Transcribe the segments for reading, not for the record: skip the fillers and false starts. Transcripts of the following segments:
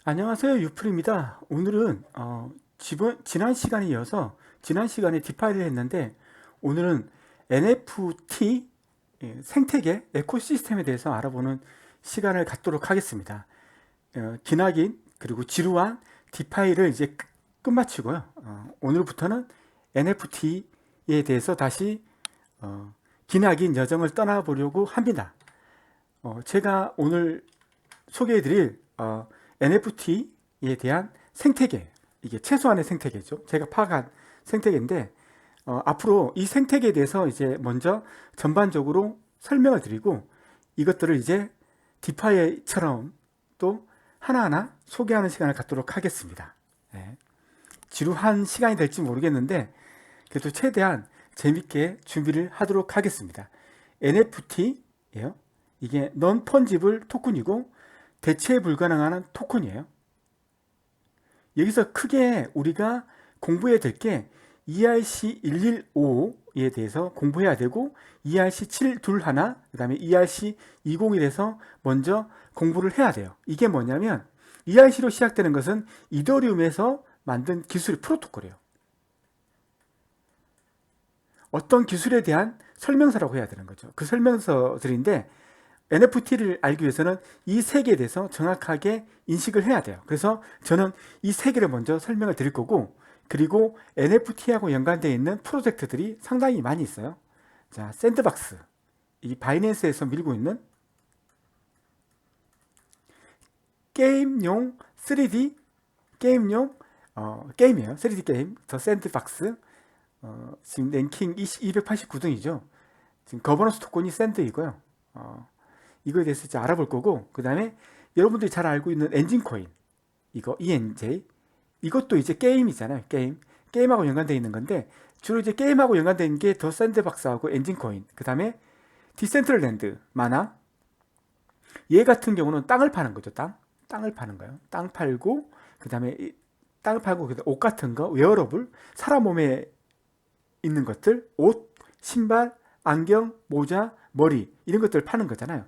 안녕하세요, 유풀입니다. 오늘은 지난 시간에 이어서 지난 시간에 디파이를 했는데, 오늘은 NFT 생태계 에코시스템에 대해서 알아보는 시간을 갖도록 하겠습니다. 기나긴 그리고 지루한 디파이를 이제 끝마치고요. 오늘부터는 NFT에 대해서 다시 기나긴 여정을 떠나보려고 합니다. 제가 오늘 소개해드릴 NFT에 대한 생태계, 이게 최소한의 생태계죠. 제가 파악한 생태계인데, 앞으로 이 생태계에 대해서 이제 먼저 전반적으로 설명을 드리고, 이것들을 이제 디파이처럼 또 하나하나 소개하는 시간을 갖도록 하겠습니다. 네. 지루한 시간이 될지 모르겠는데, 그래도 최대한 재밌게 준비를 하도록 하겠습니다. NFT예요. 이게 non fungible 토큰이고 대체 불가능한 토큰이에요. 여기서 크게 우리가 공부해야 될 게 ERC115에 대해서 공부해야 되고, ERC721, 그 다음에 ERC20에 대해서 먼저 공부를 해야 돼요. 이게 뭐냐면 ERC로 시작되는 것은 이더리움에서 만든 기술 프로토콜이에요. 어떤 기술에 대한 설명서라고 해야 되는 거죠. 그 설명서들인데, NFT를 알기 위해서는 이 세 개에 대해서 정확하게 인식을 해야 돼요. 그래서 저는 이 세 개를 먼저 설명을 드릴 거고, 그리고 NFT하고 연관되어 있는 프로젝트들이 상당히 많이 있어요. 자, 샌드박스. 이 바이낸스에서 밀고 있는 게임용 3D 게임용 게임이에요. 3D 게임. 더 샌드박스. 지금 랭킹 289등이죠. 지금 거버넌스 토큰이 샌드이고요. 이거에 대해서 이제 알아볼 거고, 그 다음에 여러분들이 잘 알고 있는 엔진코인, 이거 ENJ, 이것도 이제 게임이잖아요. 게임하고 연관되어 있는 건데, 주로 이제 게임하고 연관되어 있는 게 더 샌드박스하고 엔진코인, 그 다음에 디센트럴랜드 마나. 얘 같은 경우는 땅을 파는 거죠. 땅을 파는 거예요. 땅 팔고, 그 다음에 땅을 팔고, 옷 같은 거, 웨어러블, 사람 몸에 있는 것들, 옷, 신발, 안경, 모자, 머리, 이런 것들을 파는 거잖아요.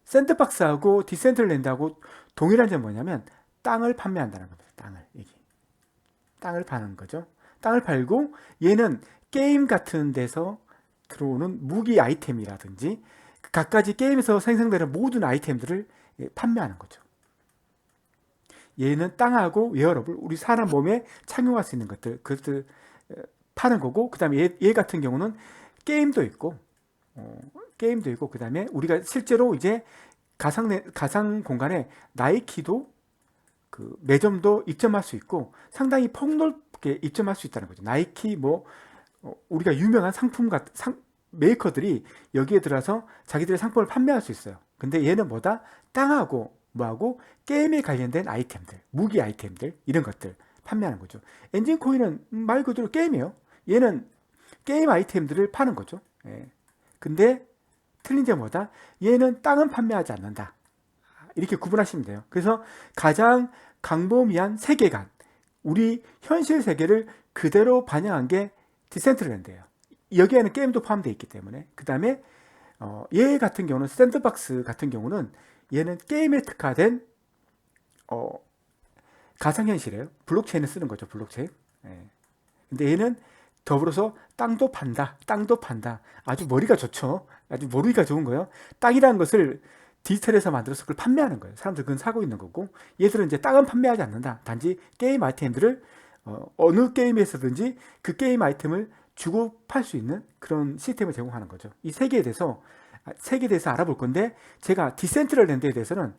샌드박스하고 디센트럴랜드하고 동일한 점은 뭐냐면 땅을 판매한다는 겁니다. 땅을 파는 거죠. 땅을 팔고, 얘는 게임 같은 데서 들어오는 무기 아이템이라든지 각가지 게임에서 생성되는 모든 아이템들을 판매하는 거죠. 얘는 땅하고 웨어러블, 우리 사람 몸에 착용할 수 있는 그것들 파는 거고, 그 다음에 얘 같은 경우는 게임도 있고, 그 다음에 우리가 실제로 이제 가상 공간에 나이키도 그 매점도 입점할 수 있고, 상당히 폭넓게 입점할 수 있다는 거죠. 나이키 우리가 유명한 상품 같은 메이커들이 여기에 들어서 자기들의 상품을 판매할 수 있어요. 근데 얘는 뭐다? 땅하고 뭐하고 게임에 관련된 아이템들, 무기 아이템들, 이런 것들 판매하는 거죠. 엔진 코인은 말 그대로 게임이에요. 얘는 게임 아이템들을 파는 거죠. 예. 근데 틀린 점은 뭐다? 얘는 땅은 판매하지 않는다. 이렇게 구분하시면 돼요. 그래서 가장 광범위한 세계관, 우리 현실 세계를 그대로 반영한 게 디센트럴랜드예요. 여기에는 게임도 포함되어 있기 때문에. 그 다음에 얘 같은 경우는 샌드박스 같은 경우는 얘는 게임에 특화된 가상현실이에요. 블록체인을 쓰는 거죠. 블록체인. 예. 근데 얘는 더불어서 땅도 판다. 아주 머리가 좋죠. 아주 머리가 좋은 거예요. 땅이라는 것을 디지털에서 만들어서 그걸 판매하는 거예요. 사람들 그건 사고 있는 거고, 얘들은 이제 땅은 판매하지 않는다. 단지 게임 아이템들을 어느 게임에서든지 그 게임 아이템을 주고 팔 수 있는 그런 시스템을 제공하는 거죠. 이 세계에 대해서 알아볼 건데, 제가 디센트럴랜드에 대해서는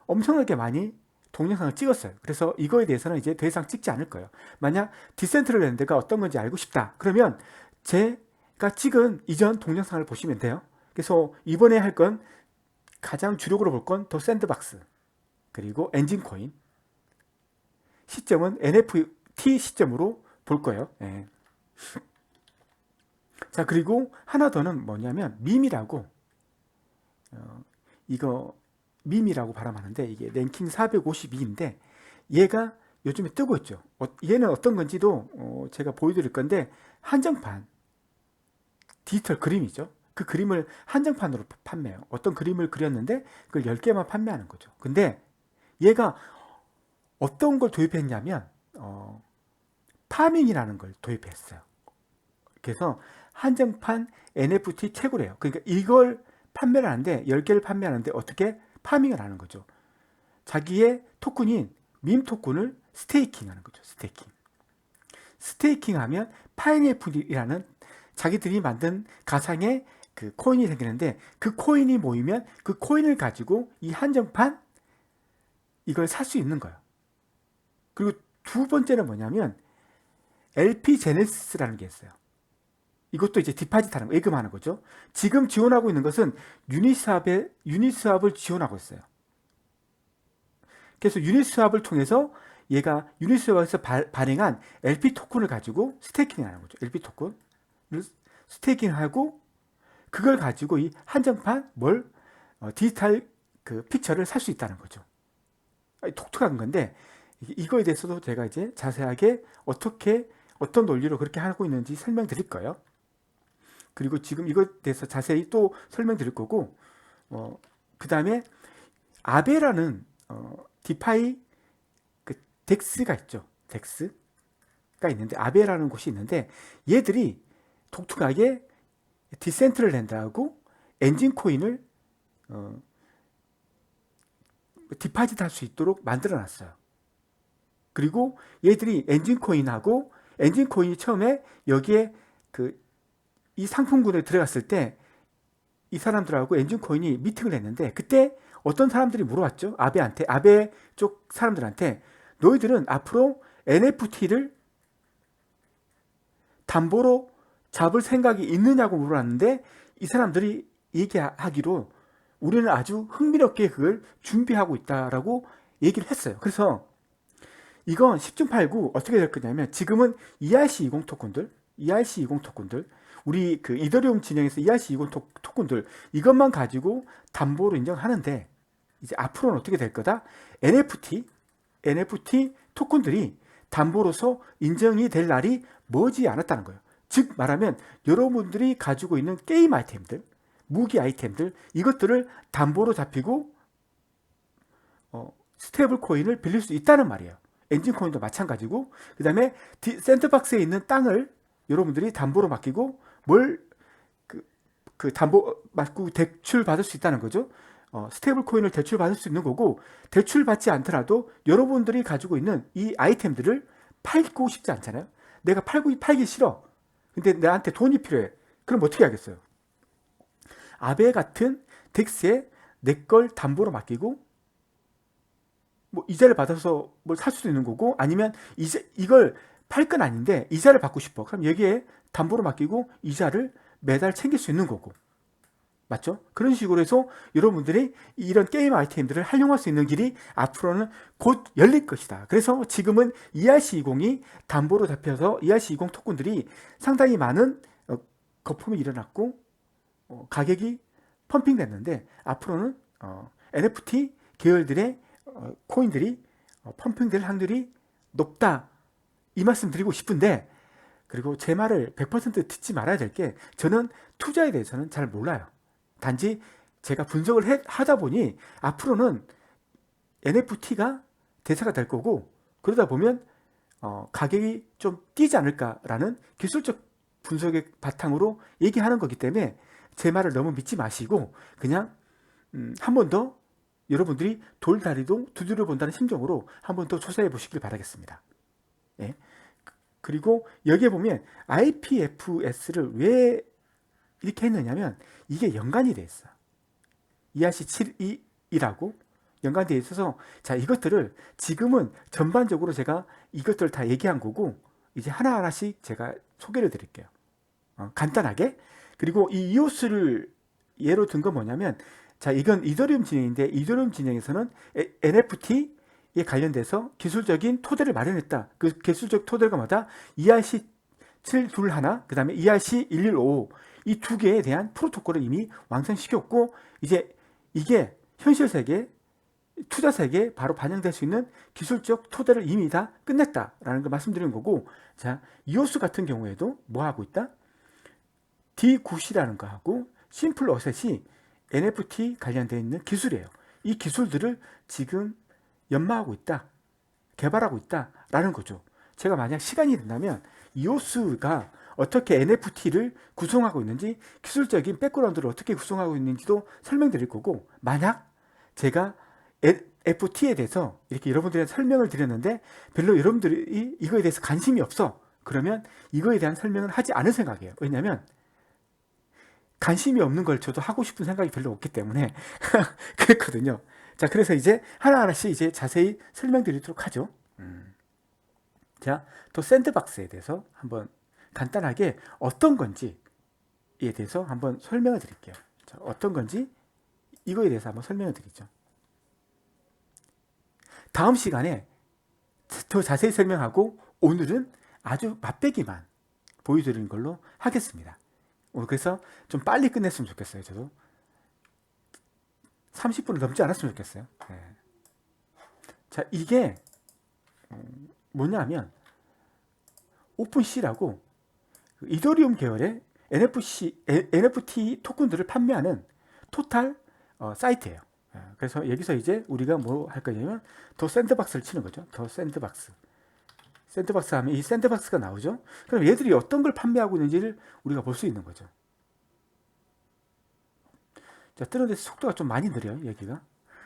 엄청나게 많이 동영상을 찍었어요. 그래서 이거에 대해서는 이제 더 이상 찍지 않을 거예요. 만약 디센트럴랜드가 어떤 건지 알고 싶다, 그러면 제가 찍은 이전 동영상을 보시면 돼요. 그래서 이번에 할 건, 가장 주력으로 볼 건 더 샌드박스, 그리고 엔진코인, 시점은 NFT 시점으로 볼 거예요. 예. 자, 그리고 하나 더는 뭐냐면 밈이라고, 이거 밈이라고 발음하는데, 이게 랭킹 452인데 얘가 요즘에 뜨고 있죠. 얘는 어떤 건지도 제가 보여드릴 건데, 한정판 디지털 그림이죠. 그 그림을 한정판으로 판매해요. 어떤 그림을 그렸는데 그걸 10개만 판매하는 거죠. 근데 얘가 어떤 걸 도입했냐면 파밍이라는 걸 도입했어요. 그래서 한정판 NFT 채굴해요. 그러니까 이걸 판매를 하는데 10개를 판매하는데 어떻게 파밍을 하는 거죠. 자기의 토큰인 밈 토큰을 스테이킹 하는 거죠. 스테이킹 하면 파인애플이라는 자기들이 만든 가상의 그 코인이 생기는데 그 코인이 모이면 그 코인을 가지고 이 한정판 이걸 살 수 있는 거예요. 그리고 두 번째는 뭐냐면 LP 제네시스라는 게 있어요. 이것도 이제 디파짓 하는 거, 예금하는 거죠. 지금 지원하고 있는 것은 유니스왑을 지원하고 있어요. 그래서 유니스왑을 통해서 얘가 유니스왑에서 발행한 LP 토큰을 가지고 스테이킹 하는 거죠. LP 토큰을 스테이킹하고 그걸 가지고 이 한정판 디지털 그 픽처를 살 수 있다는 거죠. 독특한 건데 이거에 대해서도 제가 이제 자세하게 어떤 논리로 그렇게 하고 있는지 설명드릴 거예요. 그리고 지금 이거에 대해서 자세히 또 설명드릴 거고 그 다음에 아베라는 디파이 그 덱스가 있죠. 덱스가 있는데 아베라는 곳이 있는데 얘들이 독특하게 디센트럴랜드하고 엔진 코인을 디파짓 할 수 있도록 만들어 놨어요. 그리고 얘들이 엔진 코인이 처음에 여기에 이 상품군에 들어갔을 때 이 사람들하고 엔진 코인이 미팅을 했는데 그때 어떤 사람들이 물어봤죠. 아베 쪽 사람들한테 너희들은 앞으로 NFT를 담보로 잡을 생각이 있느냐고 물어봤는데 이 사람들이 얘기하기로 우리는 아주 흥미롭게 그걸 준비하고 있다라고 얘기를 했어요. 그래서 이건 10중 8구 어떻게 될 거냐면 지금은 ERC20 토큰들 우리 그 이더리움 진영에서 ERC20 토큰들 이것만 가지고 담보로 인정하는데 이제 앞으로는 어떻게 될 거다? NFT 토큰들이 담보로서 인정이 될 날이 머지 않았다는 거예요. 즉 말하면 여러분들이 가지고 있는 게임 아이템들, 무기 아이템들 이것들을 담보로 잡히고 스테이블 코인을 빌릴 수 있다는 말이에요. 엔진 코인도 마찬가지고 그 다음에 샌드박스에 있는 땅을 여러분들이 담보로 맡기고 담보 맡고 대출 받을 수 있다는 거죠. 스테이블 코인을 대출 받을 수 있는 거고 대출 받지 않더라도 여러분들이 가지고 있는 이 아이템들을 팔고 싶지 않잖아요. 내가 팔기 싫어. 근데 나한테 돈이 필요해. 그럼 어떻게 하겠어요? 아베 같은 덱스에 내 걸 담보로 맡기고 이자를 받아서 뭘 살 수도 있는 거고 아니면 이걸 팔 건 아닌데 이자를 받고 싶어. 그럼 여기에 담보로 맡기고 이자를 매달 챙길 수 있는 거고. 맞죠? 그런 식으로 해서 여러분들이 이런 게임 아이템들을 활용할 수 있는 길이 앞으로는 곧 열릴 것이다. 그래서 지금은 ERC20이 담보로 잡혀서 ERC20 토큰들이 상당히 많은 거품이 일어났고 가격이 펌핑됐는데 앞으로는 NFT 계열들의 코인들이 펌핑될 확률이 높다. 이 말씀 드리고 싶은데 그리고 제 말을 100% 듣지 말아야 될 게 저는 투자에 대해서는 잘 몰라요. 단지 제가 분석을 하다 보니 앞으로는 NFT가 대세가 될 거고 그러다 보면 가격이 좀 뛰지 않을까라는 기술적 분석의 바탕으로 얘기하는 거기 때문에 제 말을 너무 믿지 마시고 그냥 한 번 더 여러분들이 돌다리도 두드려 본다는 심정으로 한 번 더 조사해 보시길 바라겠습니다. 예. 그리고 여기에 보면 IPFS를 왜 이렇게 했느냐면 이게 연관이 돼 있어. ERC7이라고 연관되어 있어서 자 이것들을 지금은 전반적으로 제가 이것들을 다 얘기한 거고 이제 하나하나씩 제가 소개를 드릴게요. 간단하게. 그리고 이 이오스를 예로 든 건 뭐냐면 자 이건 이더리움 진영인데 이더리움 진영에서는 NFT에 관련돼서 기술적인 토대를 마련했다. 그 기술적 토대가 뭐다? ERC721 그 다음에 ERC1155 이 두 개에 대한 프로토콜을 이미 완성시켰고 이제 이게 현실 세계 투자 세계에 바로 반영될 수 있는 기술적 토대를 이미 다 끝냈다라는 걸 말씀드리는 거고 자 이오스 같은 경우에도 뭐 하고 있다? D굿이라는 거하고 심플 어셋이 NFT 관련되어 있는 기술이에요. 이 기술들을 지금 연마하고 있다. 개발하고 있다라는 거죠. 제가 만약 시간이 된다면 이오스가 어떻게 NFT를 구성하고 있는지, 기술적인 백그라운드를 어떻게 구성하고 있는지도 설명드릴 거고, 만약 제가 FT에 대해서 이렇게 여러분들한테 설명을 드렸는데 별로 여러분들이 이거에 대해서 관심이 없어, 그러면 이거에 대한 설명을 하지 않을 생각이에요. 왜냐하면 관심이 없는 걸 저도 하고 싶은 생각이 별로 없기 때문에 그랬거든요. 자, 그래서 이제 하나하나씩 이제 자세히 설명드리도록 하죠. 자, 또 샌드박스에 대해서 한번 간단하게 어떤 건지에 대해서 한번 설명을 드릴게요. 자, 어떤 건지 이거에 대해서 한번 설명을 드리죠. 다음 시간에 더 자세히 설명하고 오늘은 아주 맛배기만 보여드리는 걸로 하겠습니다. 오늘 그래서 좀 빨리 끝냈으면 좋겠어요. 저도 30분을 넘지 않았으면 좋겠어요. 네. 자, 이게 뭐냐면 오픈C라고 이더리움 계열의 NFT 토큰들을 판매하는 토탈 사이트예요. 그래서 여기서 이제 우리가 뭐 할 거냐면 더 샌드박스를 치는 거죠. 더 샌드박스. 샌드박스 하면 이 샌드박스가 나오죠. 그럼 얘들이 어떤 걸 판매하고 있는지를 우리가 볼 수 있는 거죠. 자, 뜨는데 속도가 좀 많이 느려요. 여기가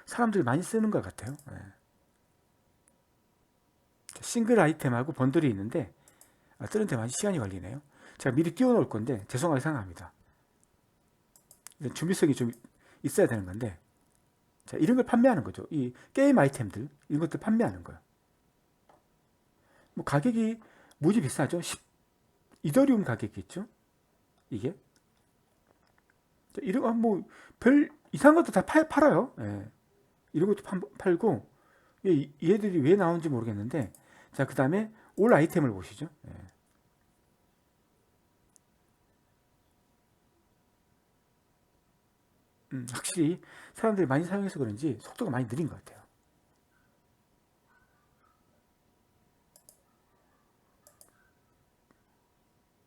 사람들이 많이 쓰는 것 같아요. 네. 싱글 아이템하고 번들이 있는데 뜨는데 많이 시간이 걸리네요. 제가 미리 띄워 놓을 건데 죄송하게 생각합니다. 준비성이 좀 있어야 되는 건데, 자, 이런 걸 판매하는 거죠. 이 게임 아이템들 이런 것들 판매하는 거예요. 뭐 가격이 무지 비싸죠. 이더리움 가격이 있죠. 이게 이런 뭐 별 이상한 것도 다 팔아요. 예. 이런 것도 팔고, 얘들이 왜 나오는지 모르겠는데, 자, 그 다음에 올 아이템을 보시죠. 예. 확실히 사람들이 많이 사용해서 그런지 속도가 많이 느린 것 같아요.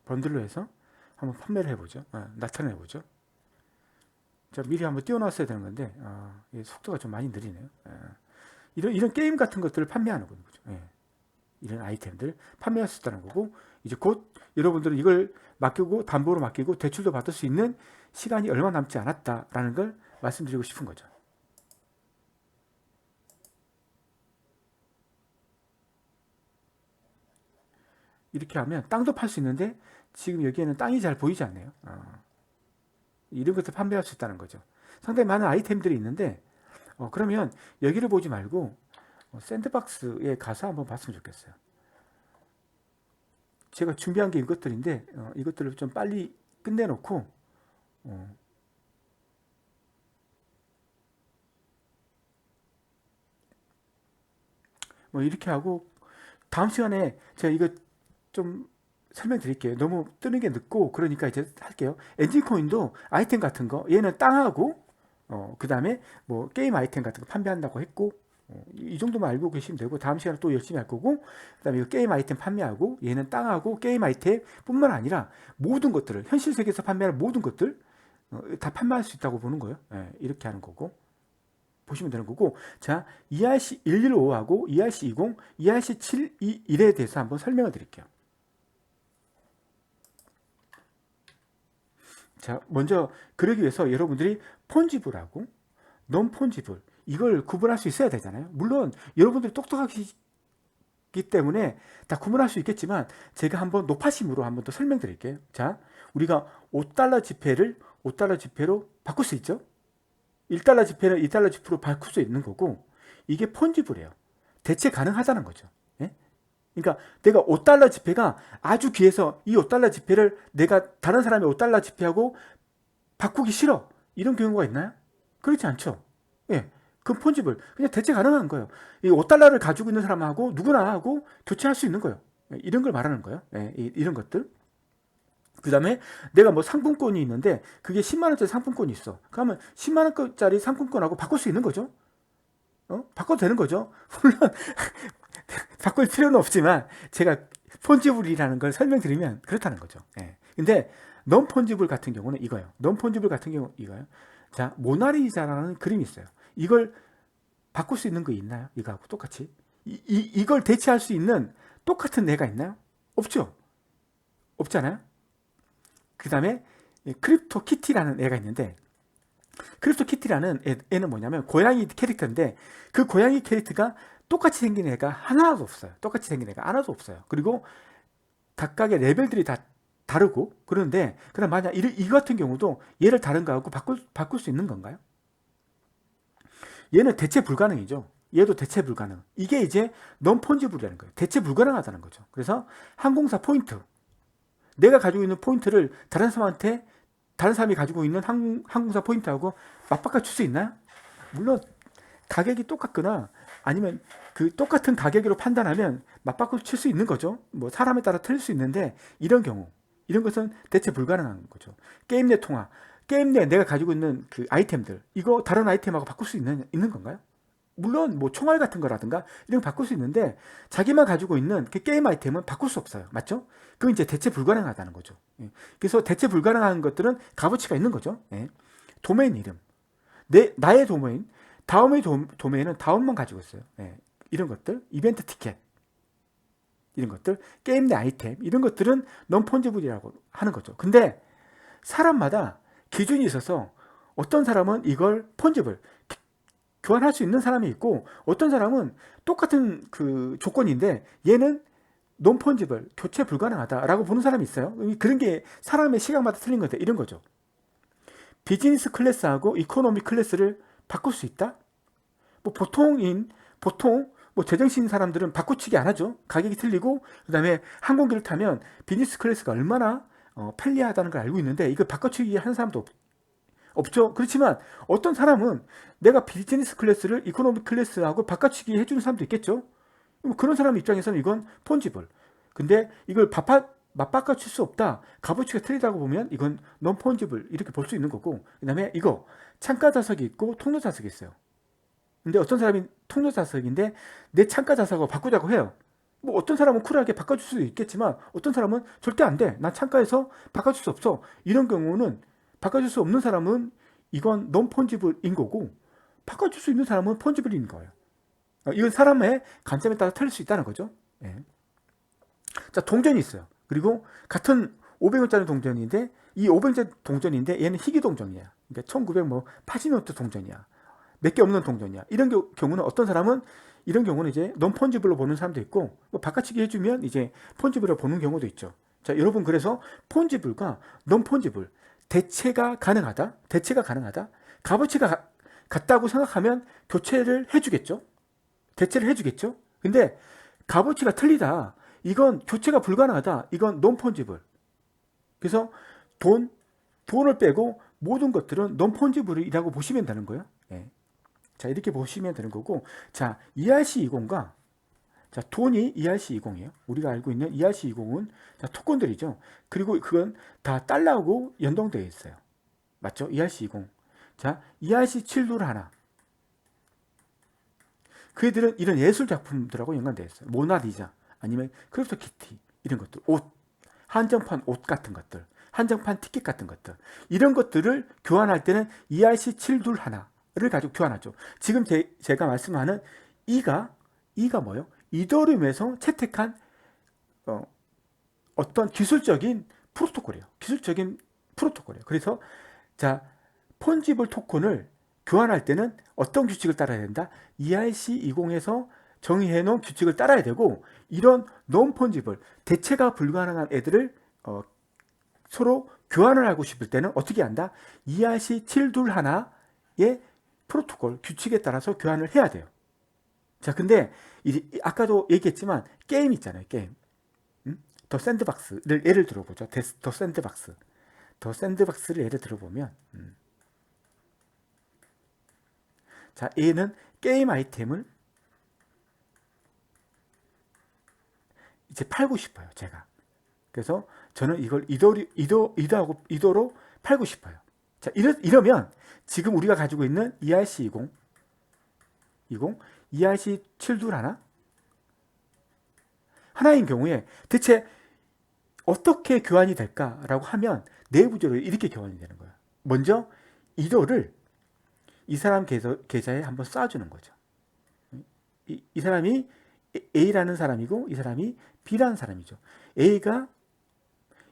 번들로 해서 한번 판매를 해보죠. 나타내보죠. 자, 미리 한번 띄워놨어야 되는 건데 속도가 좀 많이 느리네요. 이런 게임 같은 것들을 판매하는 거죠. 이런 아이템들 판매할 수 있다는 거고, 이제 곧 여러분들은 이걸 맡기고 담보로 맡기고 대출도 받을 수 있는 시간이 얼마 남지 않았다라는 걸 말씀드리고 싶은 거죠. 이렇게 하면 땅도 팔 수 있는데 지금 여기에는 땅이 잘 보이지 않네요. 이런 것들 판매할 수 있다는 거죠. 상당히 많은 아이템들이 있는데 그러면 여기를 보지 말고 샌드박스에 가서 한번 봤으면 좋겠어요. 제가 준비한 게 이것들인데 이것들을 좀 빨리 끝내놓고 뭐 이렇게 하고 다음 시간에 제가 이거 좀 설명드릴게요. 너무 뜨는 게 늦고 그러니까 이제 할게요. 엔진코인도 아이템 같은 거, 얘는 땅하고 그 다음에 뭐 게임 아이템 같은 거 판매한다고 했고, 이 정도만 알고 계시면 되고, 다음 시간에 또 열심히 할 거고, 그 다음에 이거 게임 아이템 판매하고, 얘는 땅하고 게임 아이템 뿐만 아니라 모든 것들을, 현실 세계에서 판매하는 모든 것들 다 판매할 수 있다고 보는 거예요. 이렇게 하는 거고 보시면 되는 거고, 자, ERC115하고 ERC20, ERC721에 대해서 한번 설명을 드릴게요. 자, 먼저 그러기 위해서 여러분들이 폰지블하고 non 폰지블 이걸 구분할 수 있어야 되잖아요. 물론 여러분들이 똑똑하기 때문에 다 구분할 수 있겠지만 제가 한번 높아심으로 한번 더 설명드릴게요. 자, 우리가 5달러 지폐를 5달러 지폐로 바꿀 수 있죠. 1달러 지폐를 2달러 지폐로 바꿀 수 있는 거고, 이게 폰지블이에요. 대체 가능하다는 거죠. 예? 그러니까 내가 5달러 지폐가 아주 귀해서 이 5달러 지폐를 내가 다른 사람의 5달러 지폐하고 바꾸기 싫어, 이런 경우가 있나요? 그렇지 않죠. 예, 그 폰지블 그냥 대체 가능한 거예요. 이 5달러를 가지고 있는 사람하고 누구나 하고 교체할 수 있는 거예요. 이런 걸 말하는 거예요. 예, 이런 것들. 그 다음에 내가 뭐 상품권이 있는데 그게 10만원짜리 상품권이 있어. 그러면 10만원짜리 상품권하고 바꿀 수 있는 거죠. 바꿔도 되는 거죠. 물론 바꿀 필요는 없지만 제가 폰지블이라는 걸 설명드리면 그렇다는 거죠. 예. 근데 non 폰지블 같은 경우는 이거예요. non 폰지블 같은 경우 이거예요. 자, 모나리자라는 그림이 있어요. 이걸 바꿀 수 있는 거 있나요? 이거하고 똑같이 이걸 대체할 수 있는 똑같은 애가 있나요? 없죠. 없잖아요. 그 다음에 크립토 키티라는 애가 있는데, 크립토 키티라는 애는 뭐냐면 고양이 캐릭터인데, 그 고양이 캐릭터가 똑같이 생긴 애가 하나도 없어요. 똑같이 생긴 애가 하나도 없어요. 그리고 각각의 레벨들이 다 다르고 그런데, 그럼 만약 이 같은 경우도 얘를 다른 거하고 바꿀 수 있는 건가요? 얘는 대체 불가능이죠. 얘도 대체 불가능. 이게 이제 non-fungible 거예요. 대체 불가능하다는 거죠. 그래서 항공사 포인트, 내가 가지고 있는 포인트를 다른 사람이 가지고 있는 항공사 포인트하고 맞바꿔 줄 수 있나요? 물론 가격이 똑같거나 아니면 그 똑같은 가격으로 판단하면 맞바꿔 칠 수 있는 거죠. 뭐 사람에 따라 틀릴 수 있는데, 이런 경우, 이런 것은 대체 불가능한 거죠. 게임 내 통화, 게임 내 내가 가지고 있는 그 아이템들, 이거 다른 아이템하고 바꿀 수 있는 건가요? 물론 뭐 총알 같은 거라든가 이런 거 바꿀 수 있는데, 자기만 가지고 있는 그 게임 아이템은 바꿀 수 없어요. 맞죠? 그건 이제 대체 불가능하다는 거죠. 그래서 대체 불가능한 것들은 값어치가 있는 거죠. 도메인 이름, 나의 도메인, 다음의 도메인은 다음만 가지고 있어요. 이런 것들, 이벤트 티켓, 이런 것들, 게임 내 아이템, 이런 것들은 non-fungible이라고 하는 거죠. 근데 사람마다 기준이 있어서 어떤 사람은 이걸 fungible, 교환할 수 있는 사람이 있고, 어떤 사람은 똑같은 그 조건인데 얘는 non-fungible, 교체 불가능하다라고 보는 사람이 있어요. 그런 게 사람의 시각마다 틀린 건데, 이런 거죠. 비즈니스 클래스하고 이코노미 클래스를 바꿀 수 있다? 뭐 보통 뭐 제정신인 사람들은 바꾸치기 안 하죠. 가격이 틀리고, 그 다음에 항공기를 타면 비즈니스 클래스가 얼마나 편리하다는 걸 알고 있는데, 이걸 바꿔치기 하는 사람도 없죠. 그렇지만 어떤 사람은 내가 비즈니스 클래스를 이코노미 클래스하고 바꿔치기 해주는 사람도 있겠죠. 그런 사람 입장에서는 이건 폰지블. 근데 이걸 맞바꿔칠 수 없다, 값어치가 틀리다고 보면 이건 non fungible 이렇게 볼 수 있는 거고, 그 다음에 이거 창가 좌석이 있고 통로 좌석이 있어요. 근데 어떤 사람이 통로 좌석인데 내 창가 좌석하고 바꾸자고 해요. 뭐 어떤 사람은 쿨하게 바꿔줄 수도 있겠지만, 어떤 사람은 절대 안 돼, 난 창가에서 바꿔줄 수 없어, 이런 경우는, 바꿔줄 수 없는 사람은 이건 non fungible인 거고, 바꿔줄 수 있는 사람은 fungible인 거예요. 이건 사람의 관점에 따라 틀릴 수 있다는 거죠. 자, 동전이 있어요. 그리고 같은 500원짜리 동전인데, 이 500원짜리 동전인데 얘는 희귀 동전이야. 그러니까 1980년대 동전이야. 몇 개 없는 동전이야. 이런 경우는 어떤 사람은 이런 경우는 이제 non fungible로 보는 사람도 있고, 뭐 바꿔치기 해주면 이제 fungible로 보는 경우도 있죠. 자, 여러분, 그래서 fungible과 non fungible, 대체가 가능하다, 값어치가 같다고 생각하면 교체를 해주겠죠. 대체를 해주겠죠. 근데 값어치가 틀리다, 이건 교체가 불가능하다, 이건 non fungible. 그래서 돈을 빼고 모든 것들은 non fungible이라고 보시면 되는 거예요. 자, 이렇게 보시면 되는 거고, 자, ERC20과, 자, 돈이 ERC20이에요. 우리가 알고 있는 ERC20은 자, 토큰들이죠. 그리고 그건 다 달러하고 연동되어 있어요. 맞죠? ERC20. 자, ERC7도 하나. 그 애들은 이런 예술 작품들하고 연관되어 있어요. 모나리자, 아니면 크립토 키티, 이런 것들, 옷, 한정판 옷 같은 것들, 한정판 티켓 같은 것들, 이런 것들을 교환할 때는 ERC7둘 하나를 가지고 교환하죠. 지금 제가 말씀하는 E가 뭐예요? 이더리움에서 채택한 어떤 기술적인 프로토콜이에요. 그래서 자, 폰지블 토큰을 교환할 때는 어떤 규칙을 따라야 된다? ERC20에서 정의해 놓은 규칙을 따라야 되고, 이런 non-fungible, 대체가 불가능한 애들을 서로 교환을 하고 싶을 때는 어떻게 한다? ERC7둘 하나의 프로토콜, 규칙에 따라서 교환을 해야 돼요. 자, 근데 아까도 얘기했지만 게임 있잖아요. 게임. 더 샌드박스를 예를 들어보죠. 더 샌드박스를 예를 들어보면, 자, 얘는 게임 아이템을 이제 팔고 싶어요, 제가. 그래서 저는 이걸 이도로 팔고 싶어요. 자, 이러면 지금 우리가 가지고 있는 ERC20, ERC7둘 하나인 경우에 대체 어떻게 교환이 될까라고 하면 내부적으로 이렇게 교환이 되는 거예요. 먼저 이도를 이 사람 계좌에 한번 쏴주는 거죠. 이 사람이 A라는 사람이고 이 사람이 B라는 사람이죠. A가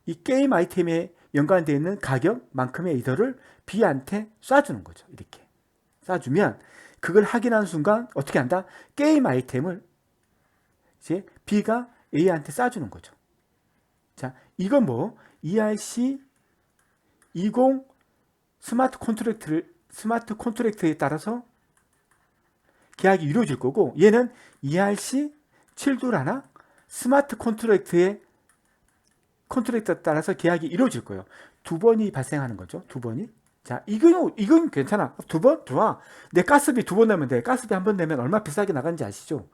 이 게임 아이템에 연관되어 있는 가격만큼의 이더를 B한테 쏴주는 거죠. 이렇게 쏴주면 그걸 확인하는 순간 어떻게 한다? 게임 아이템을 이제 B가 A한테 쏴주는 거죠. 자, 이건 뭐 ERC20 스마트 컨트랙트에 따라서 계약이 이루어질 거고, 얘는 ERC721 스마트 컨트랙트에 따라서 계약이 이루어질 거예요. 두 번이 발생하는 거죠. 두 번이. 자, 이건 괜찮아. 두 번? 좋아. 내 가스비 두 번 내면 돼. 가스비 한 번 내면 얼마 비싸게 나가는지 아시죠?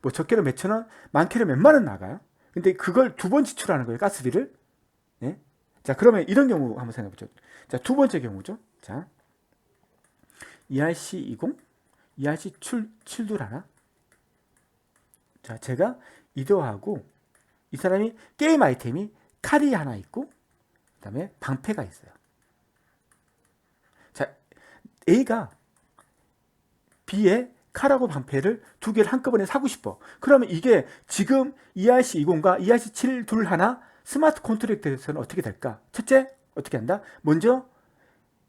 뭐 적게는 몇천 원, 많게는 몇만 원 나가요. 근데 그걸 두 번 지출하는 거예요. 가스비를. 네? 자, 그러면 이런 경우 한번 생각해 보죠. 자, 두 번째 경우죠. 자, ERC20, ERC721. 자, 제가 이도하고 이 사람이 게임 아이템이 칼이 하나 있고 그 다음에 방패가 있어요. 자, A가 B의 칼하고 방패를 두 개를 한꺼번에 사고 싶어. 그러면 이게 지금 ERC20과 ERC721 스마트 컨트랙트에서는 어떻게 될까? 첫째, 어떻게 한다? 먼저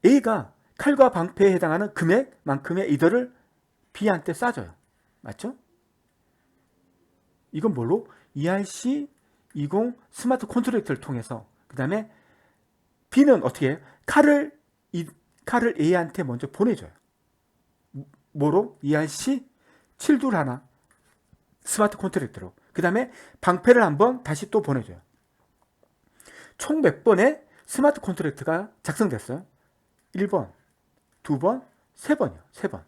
A가 칼과 방패에 해당하는 금액만큼의 이더를 B한테 쏴줘요. 맞죠? 이건 뭘로? ERC20 스마트 컨트랙트를 통해서. 그 다음에 B는 어떻게 해요? 칼을 A한테 먼저 보내줘요. 뭐로? ERC721 스마트 컨트랙트로. 그 다음에 방패를 한번 다시 또 보내줘요. 총 몇 번의 스마트 컨트랙트가 작성됐어요? 1번, 2번, 3번이요. 3번.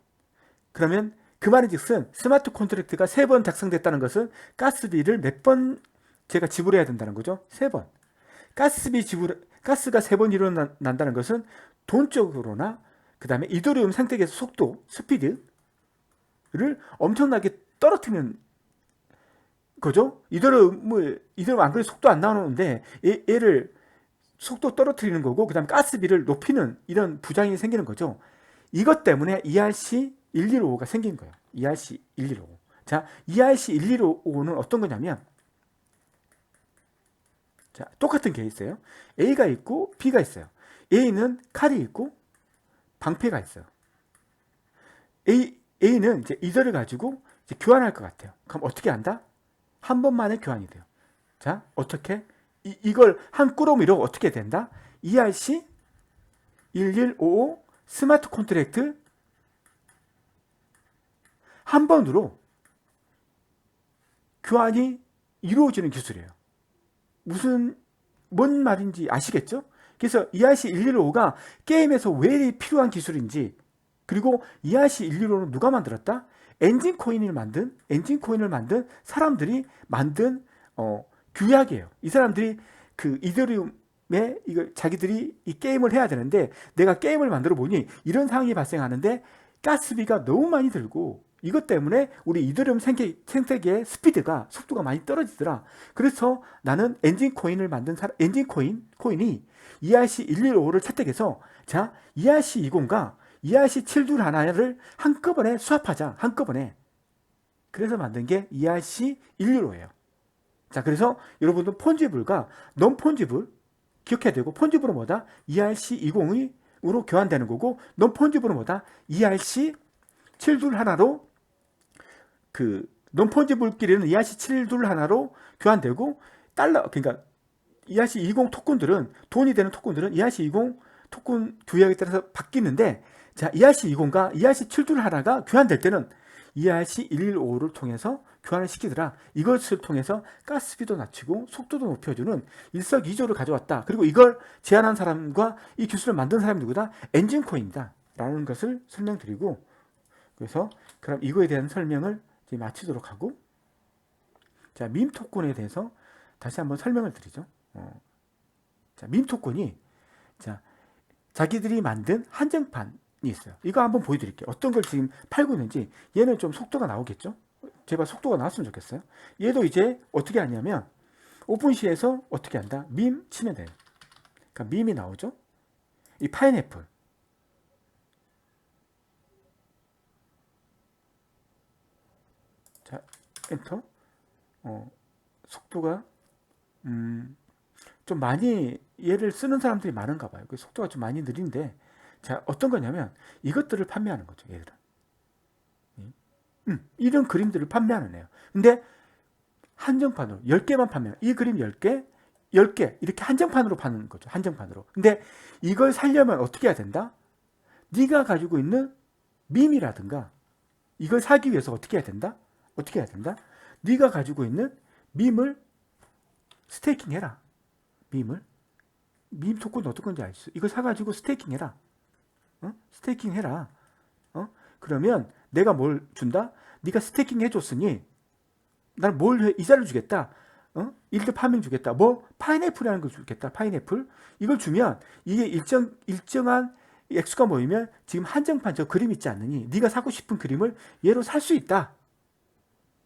그러면 그 말인즉슨 스마트 컨트랙트가 3번 작성됐다는 것은 가스비를 몇 번 제가 지불해야 된다는 거죠? 3번. 가스가 3번 일어난다는 것은 돈적으로나 그 다음에 이더리움 생태계에서 속도, 스피드를 엄청나게 떨어뜨리는 거죠. 이더리움 안 그래도 속도 안 나오는데 얘를 속도 떨어뜨리는 거고, 그 다음에 가스비를 높이는 이런 부작용이 생기는 거죠. 이것 때문에 ERC1155가 생긴 거예요. ERC1155. 자, ERC1155는 어떤 거냐면, 자, 똑같은 케이스예요. A가 있고 B가 있어요. A는 칼이 있고 방패가 있어요. A는 이제 이더를 가지고 이제 교환할 것 같아요. 그럼 어떻게 한다? 한 번만에 교환이 돼요. 자, 어떻게? 이걸 한 꾸러미로 어떻게 된다? ERC1155 스마트 컨트랙트 한 번으로 교환이 이루어지는 기술이에요. 뭔 말인지 아시겠죠? 그래서 ERC1155가 게임에서 왜 필요한 기술인지, 그리고 ERC1155는 누가 만들었다? 엔진 코인을 만든 사람들이 만든 규약이에요. 이 사람들이 그 이더리움에 이걸 자기들이 이 게임을 해야 되는데, 내가 게임을 만들어 보니 이런 상황이 발생하는데 가스비가 너무 많이 들고, 이것 때문에 우리 이더리움 생태계의 속도가 많이 떨어지더라. 그래서 나는 엔진 코인을 만든 엔진 코인이 ERC115를 채택해서, 자, ERC20과 ERC721을 한꺼번에 수합하자. 한꺼번에. 그래서 만든 게 ERC115예요. 자, 그래서 여러분들 폰지블과 non 폰지블 기억해야 되고, 폰지블은 뭐다? ERC20으로 교환되는 거고, non 폰지블은 뭐다? ERC721로 그 non 폰지블끼리는 ERC721로 교환되고, 그러니까 ERC20 토큰들은, 돈이 되는 토큰들은 ERC20 토큰 규약에 따라서 바뀌는데, 자, ERC20과 ERC721가 교환될 때는 ERC115를 통해서 교환을 시키더라. 이것을 통해서 가스비도 낮추고 속도도 높여주는 일석이조를 가져왔다. 그리고 이걸 제안한 사람과 이 기술을 만든 사람이 누구다? 엔진코인이다 라는 것을 설명드리고, 그래서 그럼 이거에 대한 설명을 이제 마치도록 하고, 자, 밈 토큰에 대해서 다시 한번 설명을 드리죠. 자, 밈 토큰이, 자, 자기들이 만든 한정판이 있어요. 이거 한번 보여드릴게요. 어떤 걸 지금 팔고 있는지. 얘는 좀 속도가 나오겠죠? 제발 속도가 나왔으면 좋겠어요. 얘도 이제 어떻게 하냐면, 오픈시에서 어떻게 한다? 밈 치면 돼요. 그러니까 밈이 나오죠? 이 파인애플. 자, 엔터. 어, 속도가 좀 많이 얘를 쓰는 사람들이 많은가 봐요. 그 속도가 좀 많이 느린데, 자, 어떤 거냐면 이것들을 판매하는 거죠, 얘들은. 이런 그림들을 판매하는 애요. 근데 한정판으로 10개만 판매해요. 이 그림 10개, 10개 이렇게 한정판으로 파는 거죠. 한정판으로. 근데 이걸 살려면 어떻게 해야 된다? 네가 가지고 있는 밈이라든가 이걸 사기 위해서 어떻게 해야 된다? 어떻게 해야 된다? 네가 가지고 있는 밈을 스테이킹해라. 밈 토큰 어떤 건지 알수? 이걸 사가지고 스테이킹해라. 스테이킹해라. 그러면 내가 뭘 준다? 네가 스테이킹 해줬으니 나는 이자를 주겠다. 일급 파밍 주겠다. 뭐 파인애플이라는 걸 주겠다. 파인애플. 이걸 주면 이게 일정한 액수가 모이면 지금 한정판 저 그림 있지 않느니 네가 사고 싶은 그림을 얘로 살 수 있다.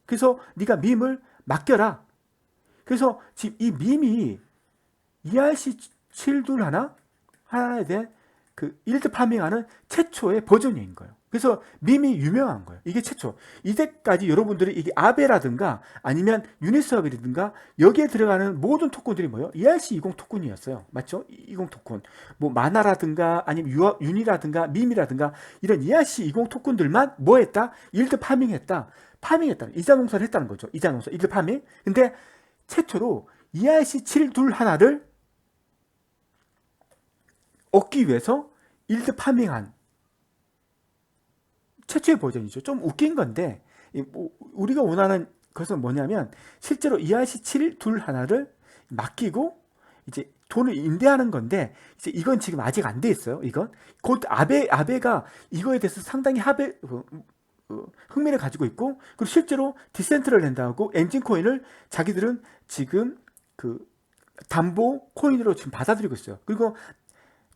그래서 네가 밈을 맡겨라. 그래서 지금 이 밈이 ERC7둘 하나에 대한 그 일드 파밍하는 최초의 버전인 거예요. 그래서 밈이 유명한 거예요. 이게 최초. 이때까지 여러분들이 이게 아베라든가 아니면 유니스왑이라든가 여기에 들어가는 모든 토큰들이 뭐예요? ERC20 토큰이었어요. 맞죠? 20 토큰. 뭐 마나라든가 아니면 유니라든가 밈이라든가 이런 ERC20 토큰들만 뭐 했다? 일드 파밍했다. 이자 농사를 했다는 거죠. 이자 농사, 일드 파밍. 근데 최초로 ERC7둘 하나를 얻기 위해서 일드 파밍한 최초의 버전이죠. 좀 웃긴 건데 우리가 원하는 것은 뭐냐면 실제로 ERC7 둘 하나를 맡기고 이제 돈을 임대하는 건데 이제 이건 지금 아직 안 돼 있어요. 이건 곧 아베가 이거에 대해서 상당히 흥미를 가지고 있고 그리고 실제로 디센트럴랜드하고 엔진 코인을 자기들은 지금 그 담보 코인으로 지금 받아들이고 있어요. 그리고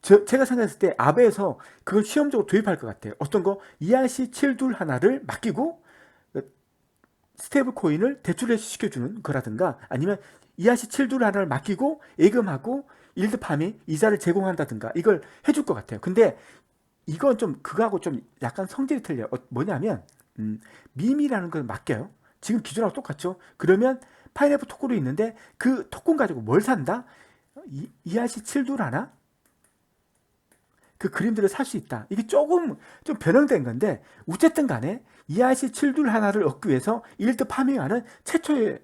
제가 생각했을 때 아베에서 그걸 시험적으로 도입할 것 같아요. 어떤 거 ERC7 둘 하나를 맡기고 스테이블 코인을 대출을 시켜주는 거라든가 아니면 ERC7 둘 하나를 맡기고 예금하고 일드 파밍 이자를 제공한다든가 이걸 해줄 것 같아요. 근데 이건 좀 그거하고 좀 약간 성질이 틀려요. 뭐냐면 밈이라는 걸 맡겨요. 지금 기존하고 똑같죠. 그러면 파인애플 토큰도 있는데 그 토큰 가지고 뭘 산다? ERC7 둘 하나? 그 그림들을 살 수 있다. 이게 조금 좀 변형된 건데 어쨌든 간에 ERC7 둘 하나를 얻기 위해서 일드 파밍하는 최초의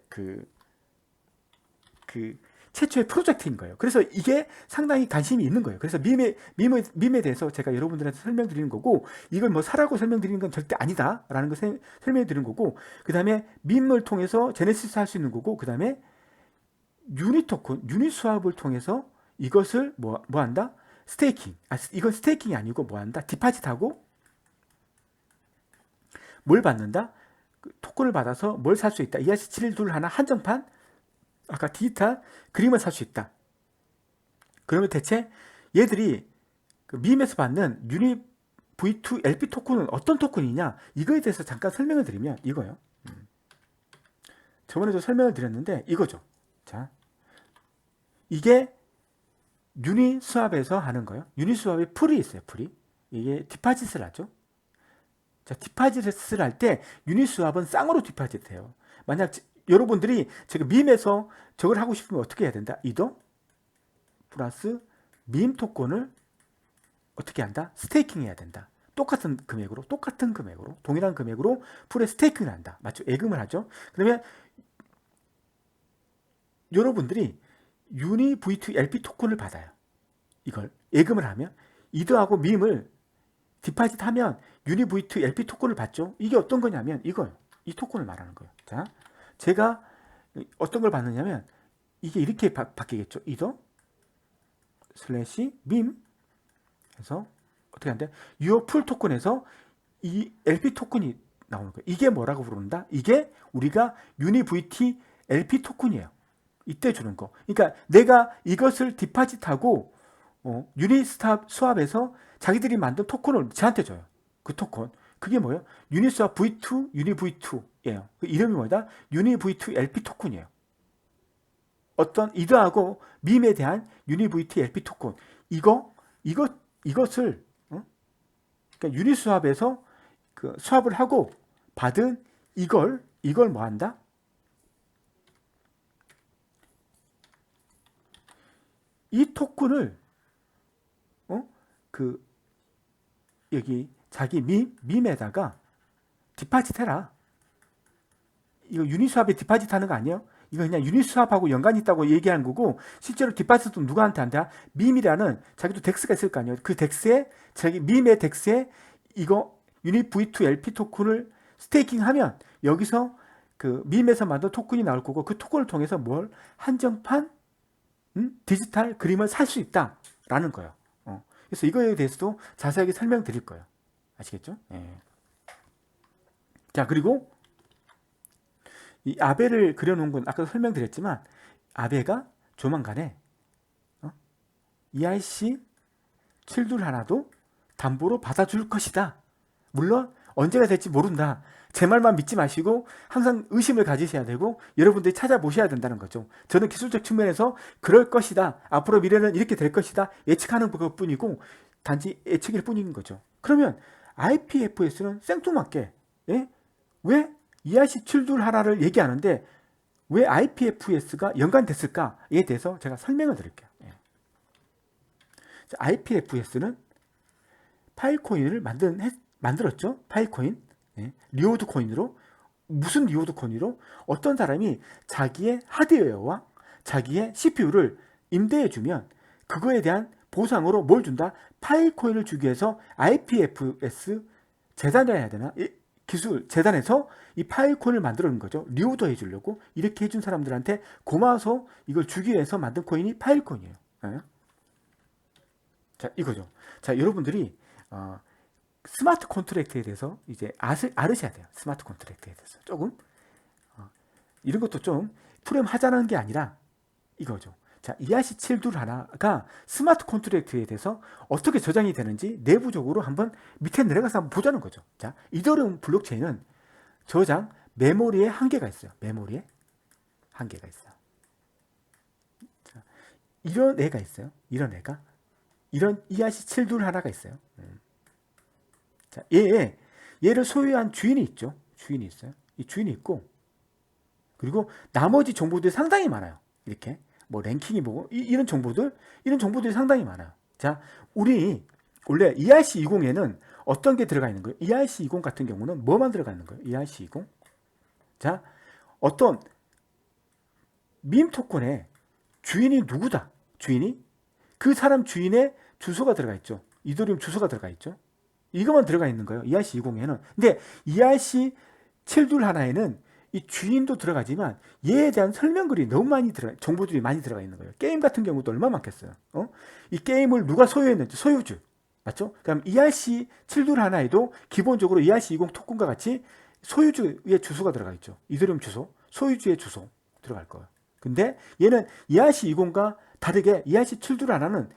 최초의 프로젝트인 거예요. 그래서 이게 상당히 관심이 있는 거예요. 그래서 밈에 대해서 제가 여러분들한테 설명드리는 거고 이걸 뭐 사라고 설명드리는 건 절대 아니다라는 걸 설명해 드리는 거고 그 다음에 밈을 통해서 제네시스 할 수 있는 거고 그 다음에 유니스왑을 통해서 이것을 뭐 한다? 스테이킹. 이건 스테이킹이 아니고 뭐 한다? 디파짓하고 뭘 받는다? 토큰을 받아서 뭘 살 수 있다? ERC7 둘 하나 한정판? 아까 디지털 그림을 살 수 있다. 그러면 대체 얘들이 그 밈에서 받는 유니 V2 LP 토큰은 어떤 토큰이냐? 이거에 대해서 잠깐 설명을 드리면 이거요. 저번에도 설명을 드렸는데 이거죠. 자, 이게 유니스왑에서 하는 거예요. 유니스왑에 풀이 있어요. 풀이. 이게 디파짓을 하죠. 자, 디파짓을 할 때 유니스왑은 쌍으로 디파짓해요. 만약 여러분들이 지금 밈에서 저걸 하고 싶으면 어떻게 해야 된다? 이도 플러스 밈 토큰을 어떻게 한다? 스테이킹 해야 된다. 똑같은 금액으로 동일한 금액으로 풀에 스테이킹을 한다. 맞죠? 예금을 하죠. 그러면 여러분들이 유니 V2 LP 토큰을 받아요. 이걸 예금을 하면 이더하고 밈을 디파짓 하면 유니 V2 LP 토큰을 받죠. 이게 어떤 거냐면 이거요. 이 토큰을 말하는 거예요. 자, 제가 어떤 걸 받느냐면 이게 이렇게 바뀌겠죠. 이더 슬래시 밈 해서 어떻게 한대? 유어 풀 토큰에서 이 LP 토큰이 나오는 거예요. 이게 뭐라고 부른다? 이게 우리가 유니 VT LP 토큰이에요. 이때 주는 거. 그러니까 내가 이것을 디파짓하고 유니스왑에서 자기들이 만든 토큰을 저한테 줘요. 그 토큰. 그게 뭐예요? 유니스왑 V2, 유니 V2예요. 그 이름이 뭐다? 유니 V2 LP 토큰이에요. 어떤 이더하고 밈에 대한 유니 V2 LP 토큰. 이것을 그러니까 유니스왑에서 그 수합을 하고 받은 이걸 뭐 한다? 이 토큰을 그 여기 자기 밈에다가 디파짓 해라. 이거 유니스왑에 디파짓 하는 거 아니에요? 이거 그냥 유니스왑하고 연관이 있다고 얘기하는 거고, 실제로 디파짓은 누구한테 한다? 밈이라는 자기도 덱스가 있을 거 아니에요? 그 덱스에, 자기 밈의 덱스에 이거 유닛 V2 LP 토큰을 스테이킹하면 여기서 그 밈에서 만든 토큰이 나올 거고, 그 토큰을 통해서 뭘? 한정판 디지털 그림을 살 수 있다라는 거예요. 그래서 이거에 대해서도 자세하게 설명드릴 거예요. 아시겠죠? 예. 자, 그리고 이 아베를 그려놓은 건 아까도 설명드렸지만, 아베가 조만간에 ERC 7둘 하나도 담보로 받아줄 것이다. 물론 언제가 될지 모른다. 제 말만 믿지 마시고 항상 의심을 가지셔야 되고 여러분들이 찾아보셔야 된다는 거죠. 저는 기술적 측면에서 그럴 것이다, 앞으로 미래는 이렇게 될 것이다 예측하는 것뿐이고, 단지 예측일 뿐인 거죠. 그러면 IPFS는 생뚱맞게 왜 ERC 7둘 하나를 얘기하는데 왜 IPFS가 연관됐을까에 대해서 제가 설명을 드릴게요. IPFS는 파일코인을 만들었죠. 파일코인, 리오드 코인으로. 무슨 리오드 코인으로? 어떤 사람이 자기의 하드웨어와 자기의 CPU를 임대해주면 그거에 대한 보상으로 뭘 준다? 파일코인을 주기 위해서 IPFS 재단이라 해야 되나? 기술 재단에서 이 파일코인을 만들어 놓은 거죠. 리오드 해주려고 이렇게 해준 사람들한테 고마워서 이걸 주기 위해서 만든 코인이 파일코인이에요. 자, 이거죠. 자, 여러분들이 스마트 컨트랙트에 대해서 이제 알으셔야 돼요. 스마트 컨트랙트에 대해서 조금 이런 것도 좀 풀음하자는 게 아니라 이거죠. 자, ERC 7둘 하나가 스마트 컨트랙트에 대해서 어떻게 저장이 되는지 내부적으로 한번 밑에 내려가서 한번 보자는 거죠. 자, 이더리움 블록체인은 저장 메모리에 한계가 있어요. 메모리에 한계가 있어요. 자, 이런 애가 있어요. 이런 애가. 이런 ERC 7둘 하나가 있어요. 자, 얘를 소유한 주인이 있죠. 주인이 있어요. 이 주인이 있고, 그리고 나머지 정보들이 상당히 많아요. 이렇게 뭐 랭킹이 뭐고 이런 정보들이 상당히 많아요. 자, 우리 원래 ERC20에는 어떤 게 들어가 있는 거예요? ERC20 같은 경우는 뭐만 들어가 있는 거예요? ERC20. 자, 어떤 밈 토큰의 주인이 누구다? 주인이 그 사람 주인의 주소가 들어가 있죠. 이더리움 주소가 들어가 있죠. 이것만 들어가 있는 거예요. ERC20에는. 근데 ERC 7둘 하나에는 이 주인도 들어가지만 얘에 대한 설명글이 너무 많이 정보들이 많이 들어가 있는 거예요. 게임 같은 경우도 얼마나 많겠어요. 이 게임을 누가 소유했는지, 소유주. 맞죠? 그럼 ERC 7둘 하나에도 기본적으로 ERC20 토큰과 같이 소유주의 주소가 들어가 있죠. 이더리움 주소, 소유주의 주소 들어갈 거예요. 근데 얘는 ERC20과 다르게 ERC 7둘 하나는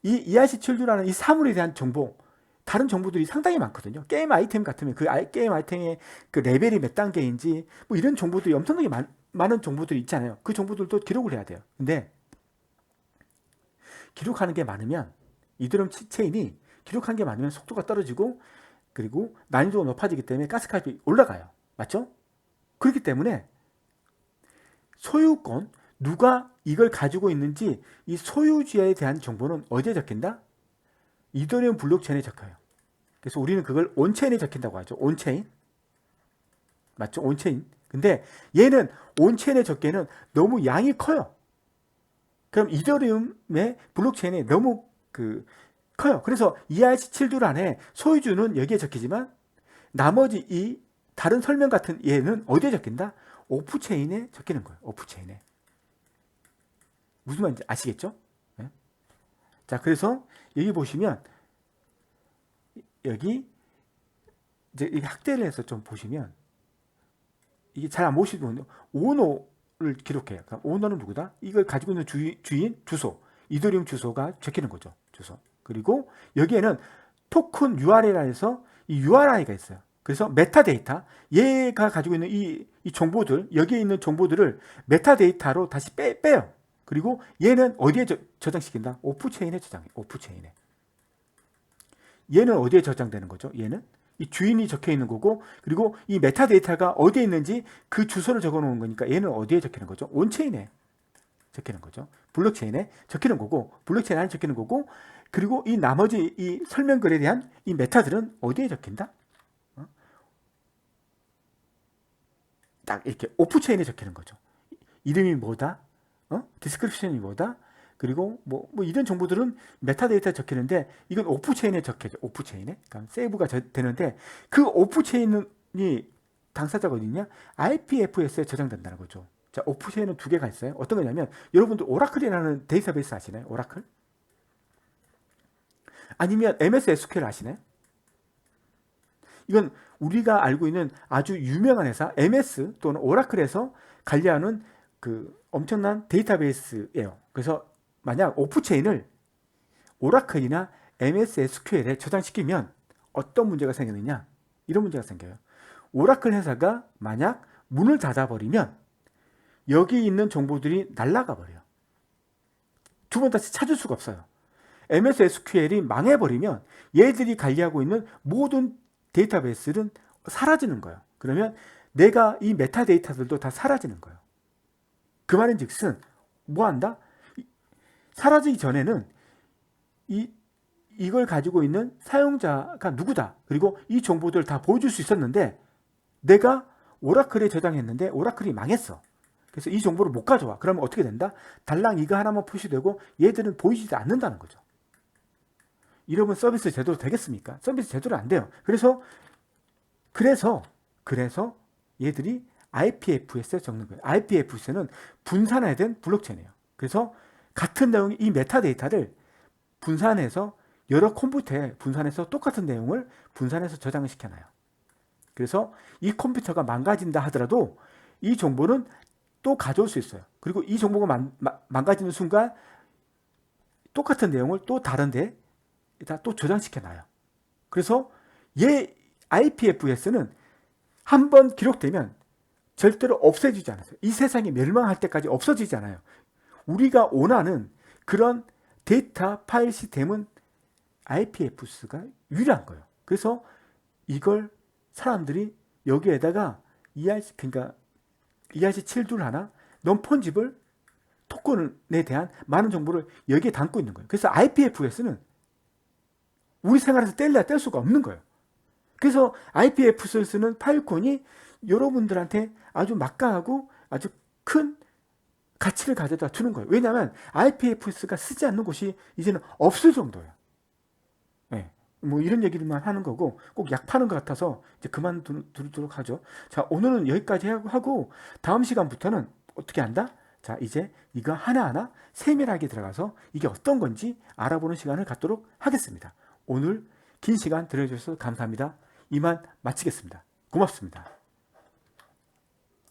이 ERC 7둘 하나는 이 사물에 대한 정보, 다른 정보들이 상당히 많거든요. 게임 아이템 같으면 그 게임 아이템의 그 레벨이 몇 단계인지 뭐 이런 정보들이 엄청나게 많은 정보들이 있잖아요. 그 정보들도 기록을 해야 돼요. 근데 기록하는 게 많으면 이더리움 체인이 기록한 게 많으면 속도가 떨어지고 그리고 난이도가 높아지기 때문에 가스값이 올라가요. 맞죠? 그렇기 때문에 소유권, 누가 이걸 가지고 있는지 이 소유주에 대한 정보는 어디에 적힌다? 이더리움 블록체인에 적혀요. 그래서 우리는 그걸 온체인에 적힌다고 하죠. 온체인. 맞죠? 온체인. 근데 얘는 온체인에 적기에는 너무 양이 커요. 그럼 이더리움의 블록체인이 너무 커요. 그래서 ERC 7둘 안에 소유주는 여기에 적히지만 나머지 이 다른 설명 같은 얘는 어디에 적힌다? 오프체인에 적히는 거예요. 오프체인에. 무슨 말인지 아시겠죠? 네? 자, 그래서 여기 보시면 여기 이제 학대를 해서 좀 보시면 이게 잘 안 보시면 오너를 기록해요. 그럼 오너는 누구다? 이걸 가지고 있는 주인 주소, 이더리움 주소가 적히는 거죠. 주소. 그리고 여기에는 토큰 URL이라 해서 이 URI가 있어요. 그래서 메타데이터, 얘가 가지고 있는 이 정보들, 여기에 있는 정보들을 메타데이터로 다시 빼요. 그리고 얘는 어디에 저장시킨다? 오프체인에 저장해. 오프체인에. 얘는 어디에 저장되는 거죠? 얘는 이 주인이 적혀 있는 거고, 그리고 이 메타데이터가 어디에 있는지 그 주소를 적어 놓은 거니까 얘는 어디에 적히는 거죠? 온체인에 적히는 거죠. 블록체인에 적히는 거고, 블록체인 안에 적히는 거고, 그리고 이 나머지 이 설명글에 대한 이 메타들은 어디에 적힌다? 딱 이렇게 오프체인에 적히는 거죠. 이름이 뭐다? 디스크립션이 뭐다? 그리고 뭐 이런 정보들은 메타데이터에 적히는데 이건 오프체인에 적혀져. 오프체인에. 그러니까 세이브가 되는데 그 오프체인이 당사자가 어디냐? IPFS에 저장된다는 거죠. 자, 오프체인은 두 개가 있어요. 어떤 거냐면 여러분들 오라클이라는 데이터베이스 아시나요? 오라클? 아니면 MS SQL 아시나요? 이건 우리가 알고 있는 아주 유명한 회사 MS 또는 오라클에서 관리하는 그 엄청난 데이터베이스예요. 그래서 만약 오프체인을 오라클이나 MS SQL에 저장시키면 어떤 문제가 생기느냐? 이런 문제가 생겨요. 오라클 회사가 만약 문을 닫아버리면 여기 있는 정보들이 날아가 버려요. 두 번 다시 찾을 수가 없어요. MS SQL이 망해버리면 얘들이 관리하고 있는 모든 데이터베이스는 사라지는 거예요. 그러면 내가 이 메타데이터들도 다 사라지는 거예요. 그 말인 즉슨 뭐 한다? 사라지기 전에는 이걸 가지고 있는 사용자가 누구다. 그리고 이 정보들을 다 보여줄 수 있었는데 내가 오라클에 저장했는데 오라클이 망했어. 그래서 이 정보를 못 가져와. 그러면 어떻게 된다? 달랑 이거 하나만 표시되고 얘들은 보이지도 않는다는 거죠. 이러면 서비스 제대로 되겠습니까? 서비스 제대로 안 돼요. 그래서 얘들이 IPFS에 적는 거예요. IPFS는 분산화된 블록체인이에요. 그래서 같은 내용이 이 메타데이터를 분산해서 여러 컴퓨터에 분산해서 똑같은 내용을 분산해서 저장을 시켜놔요. 그래서 이 컴퓨터가 망가진다 하더라도 이 정보는 또 가져올 수 있어요. 그리고 이 정보가 망가지는 순간 똑같은 내용을 또 다른 데에 또 저장시켜놔요. 그래서 얘 IPFS는 한번 기록되면 절대로 없어지지 않아요. 이 세상이 멸망할 때까지 없어지지 않아요. 우리가 원하는 그런 데이터 파일 시스템은 IPFS가 유일한 거예요. 그래서 이걸 사람들이 여기에다가 ERC7둘 하나 non-fungible 토큰에 대한 많은 정보를 여기에 담고 있는 거예요. 그래서 IPFS는 우리 생활에서 뗄 수가 없는 거예요. 그래서 IPFS를 쓰는 파일콘이 여러분들한테 아주 막강하고 아주 큰 가치를 가져다 주는 거예요. 왜냐하면 IPFS가 쓰지 않는 곳이 이제는 없을 정도예요. 네. 뭐 이런 얘기만 하는 거고 꼭 약 파는 것 같아서 이제 그만두도록 하죠. 자, 오늘은 여기까지 하고 다음 시간부터는 어떻게 한다? 자, 이제 이거 하나하나 세밀하게 들어가서 이게 어떤 건지 알아보는 시간을 갖도록 하겠습니다. 오늘 긴 시간 들어주셔서 감사합니다. 이만 마치겠습니다. 고맙습니다.